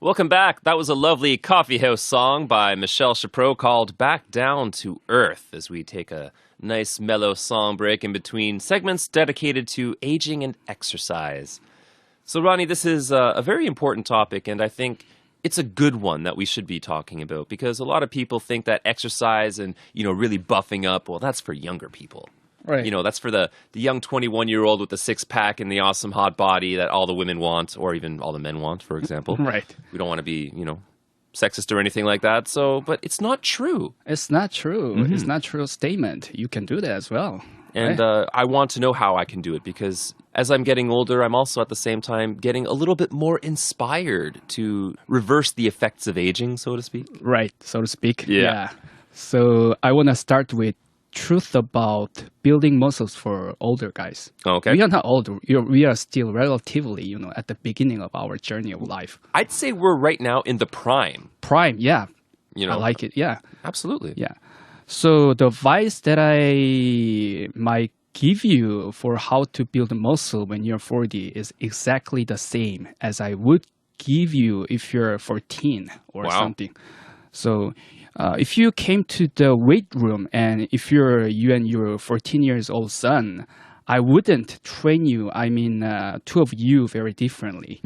Welcome back. That was a lovely coffee house song by Michelle Chapreau called Back Down to Earth, as we take a nice mellow song break in between segments dedicated to aging and exercise. So, Ronnie, this is a very important topic, and I think it's a good one that we should be talking about because a lot of people think that exercise and, really buffing up, well, that's for younger people. Right. That's for the young 21-year-old with the six-pack and the awesome hot body that all the women want, or even all the men want, for example. Right. We don't want to be, sexist or anything like that. So, but it's not true. It's not true. Mm-hmm. It's not a true statement. You can do that as well. And right? I want to know how I can do it because as I'm getting older, I'm also at the same time getting a little bit more inspired to reverse the effects of aging, so to speak. Right, so to speak. Yeah. So I want to start with truth about building muscles for older guys. Okay. We are not older. We are still relatively, at the beginning of our journey of life. I'd say we're right now in the prime. Prime, yeah. I like it, yeah. Absolutely. Yeah. So the advice that I might give you for how to build muscle when you're 40 is exactly the same as I would give you if you're 14 or something. So if you came to the weight room and if you and your 14 years old son, I wouldn't train you, two of you very differently.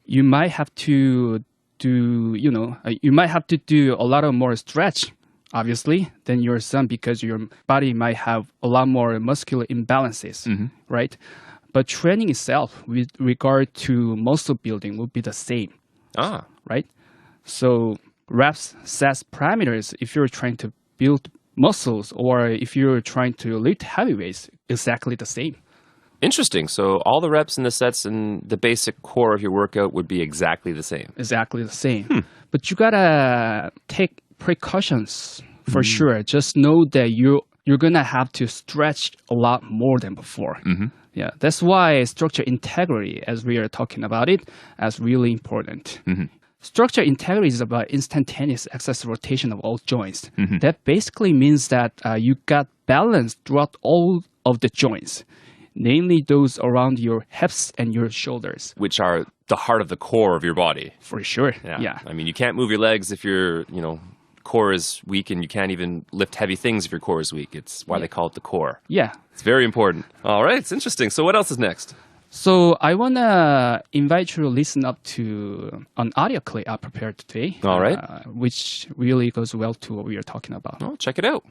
You might have to do, you might have to do a lot of more stretch, obviously, than your son because your body might have a lot more muscular imbalances, right? But training itself with regard to muscle building will be the same, right? So reps, sets, parameters, if you're trying to build muscles or if you're trying to lift heavy weights, exactly the same. Interesting. So all the reps and the sets and the basic core of your workout would be exactly the same. Exactly the same. But you gotta take precautions for sure. Just know that you're gonna have to stretch a lot more than before. Yeah, that's why structure integrity, as we are talking about it, is really important. Structure integrity is about instantaneous axis rotation of all joints. That basically means that you got balance throughout all of the joints, namely those around your hips and your shoulders. Which are the heart of the core of your body. For sure, yeah. I mean, you can't move your legs if your, core is weak, and you can't even lift heavy things if your core is weak. It's why they call it the core. Yeah. It's very important. All right, it's interesting. So what else is next? So I want to invite you to listen up to an audio clip I prepared today. All right. Which really goes well to what we are talking about. Oh, check it out.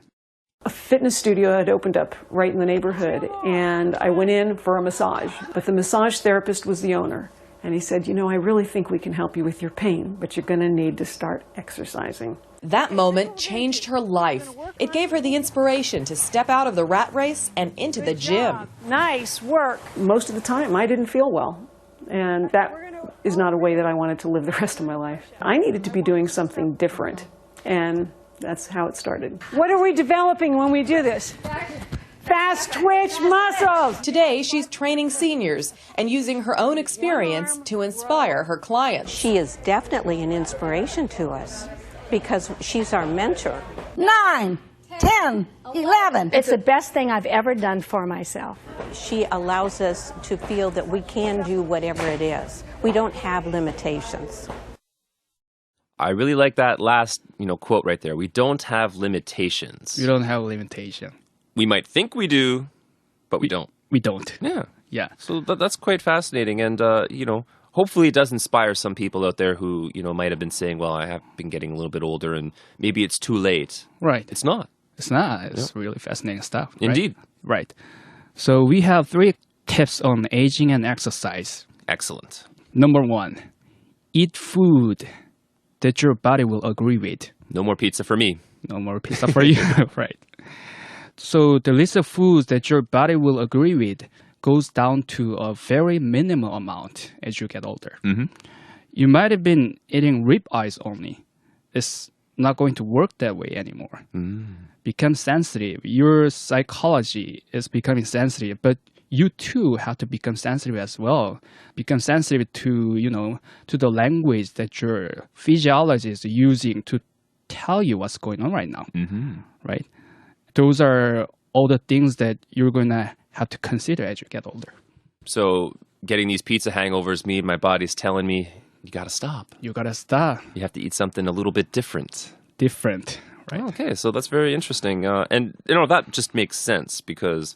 A fitness studio had opened up right in the neighborhood, and I went in for a massage. But the massage therapist was the owner, and he said, I really think we can help you with your pain, but you're going to need to start exercising. That moment changed her life. It gave her the inspiration to step out of the rat race and into the gym. Nice work. Most of the time, I didn't feel well, and that is not a way that I wanted to live the rest of my life. I needed to be doing something different, and that's how it started. What are we developing when we do this? Fast twitch muscles! Today, she's training seniors and using her own experience to inspire her clients. She is definitely an inspiration to us because she's our mentor. 9, 10, 11. It's the best thing I've ever done for myself. She allows us to feel that we can do whatever it is. We don't have limitations. I really like that last, quote right there. We don't have limitations. We don't have limitation. We might think we do, but we don't. We don't. Yeah. So that's quite fascinating. And, hopefully it does inspire some people out there who, might have been saying, well, I have been getting a little bit older and maybe it's too late. Right. It's not. It's not. It's really fascinating stuff. Right? Indeed. Right. So we have 3 tips on aging and exercise. Excellent. Number 1, eat food that your body will agree with. No more pizza for me. No more pizza for you. Right. So the list of foods that your body will agree with goes down to a very minimal amount as you get older. You might have been eating ribeyes only. It's not going to work that way anymore. Become sensitive. Your psychology is becoming sensitive, but you too have to become sensitive as well. Become sensitive to, to the language that your physiology is using to tell you what's going on right now, right? Those are all the things that you're going to have to consider as you get older. So getting these pizza hangovers, my body's telling me, You got to stop. You gotta stop. You have to eat something a little bit different. Different, right? Okay, so that's very interesting. And, that just makes sense because,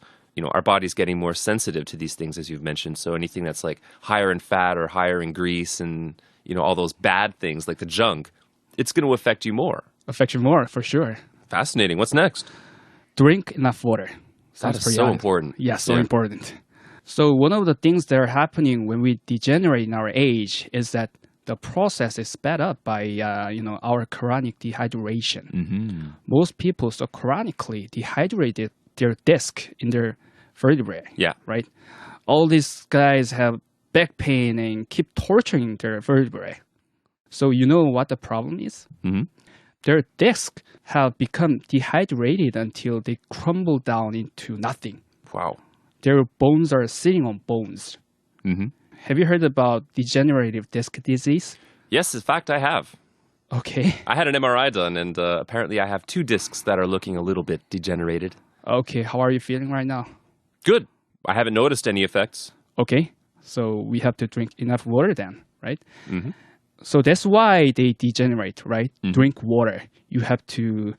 our body's getting more sensitive to these things, as you've mentioned. So anything that's like higher in fat or higher in grease and, all those bad things like the junk, it's going to affect you more. Affect you more, for sure. Fascinating. What's next? Drink enough water. That is so important. Yeah, so important. So one of the things that are happening when we degenerate in our age is that the process is sped up by, our chronic dehydration. Mm-hmm. Most people so chronically dehydrated their disc in their vertebrae. Yeah. Right? All these guys have back pain and keep torturing their vertebrae. So you know what the problem is? Mm-hmm. Their discs have become dehydrated until they crumble down into nothing. Wow. Their bones are sitting on bones. Mm-hmm. Have you heard about degenerative disc disease? Yes, in fact, I have. Okay. I had an MRI done, and apparently I have 2 discs that are looking a little bit degenerated. Okay, how are you feeling right now? Good. I haven't noticed any effects. Okay, so we have to drink enough water then, right? Mm-hmm. So that's why they degenerate, right? Mm-hmm. Drink water. You have to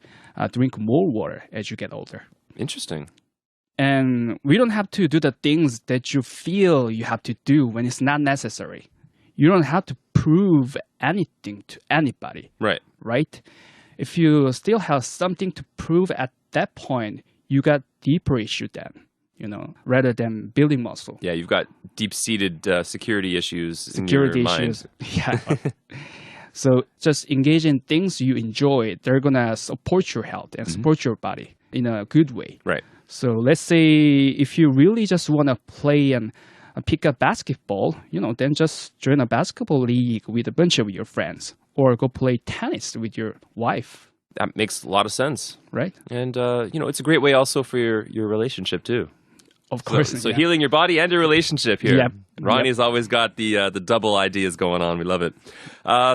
drink more water as you get older. Interesting. And we don't have to do the things that you feel you have to do when it's not necessary. You don't have to prove anything to anybody. Right. Right? If you still have something to prove at that point, you got deeper issue then, rather than building muscle. Yeah, you've got deep-seated security issues Security in your issues. mind. Yeah. So just engage in things you enjoy. They're going to support your health and support your body in a good way. Right. So let's say if you really just want to play and pick up basketball, then just join a basketball league with a bunch of your friends or go play tennis with your wife. That makes a lot of sense. Right. And, it's a great way also for your relationship, too. Of course. So healing your body and your relationship here. Yep. Ronnie's always got the double ideas going on. We love it.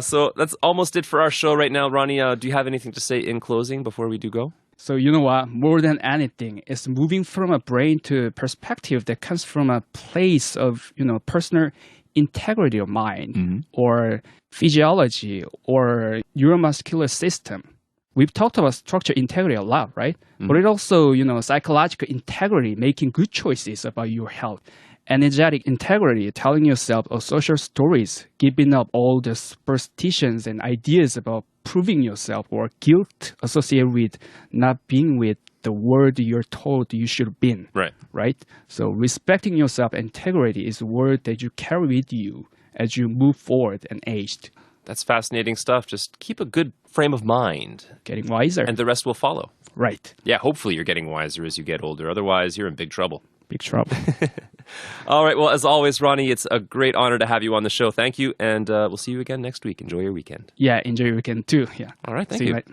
So that's almost it for our show right now. Ronnie, do you have anything to say in closing before we do go? So you know what? More than anything, it's moving from a brain to a perspective that comes from a place of, personal integrity of mind or physiology or neuromuscular system. We've talked about structure integrity a lot, right? But it also, psychological integrity, making good choices about your health. Energetic integrity, telling yourself social stories, giving up all the superstitions and ideas about proving yourself or guilt associated with not being with the word you're told you should have been. Right. Right? So respecting yourself, integrity is a word that you carry with you as you move forward and aged. That's fascinating stuff. Just keep a good frame of mind. Getting wiser. And the rest will follow. Right. Yeah, hopefully you're getting wiser as you get older. Otherwise, you're in big trouble. Big trouble. All right. Well, as always, Ronnie, it's a great honor to have you on the show. Thank you. And we'll see you again next week. Enjoy your weekend. Yeah, enjoy your weekend too. Yeah. All right. Thank See you. Mate.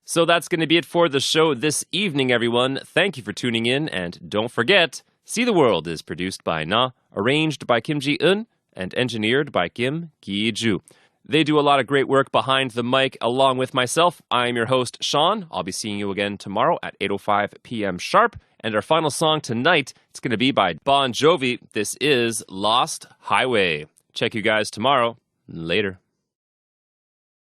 So that's going to be it for the show this evening, everyone. Thank you for tuning in. And don't forget, See the World is produced by Na, arranged by Kim Ji-eun, and engineered by Kim Ki-ju. They do a lot of great work behind the mic along with myself. I'm your host, Sean. I'll be seeing you again tomorrow at 8:05 p.m. sharp. And our final song tonight, it's going to be by Bon Jovi. This is Lost Highway. Check you guys tomorrow. Later.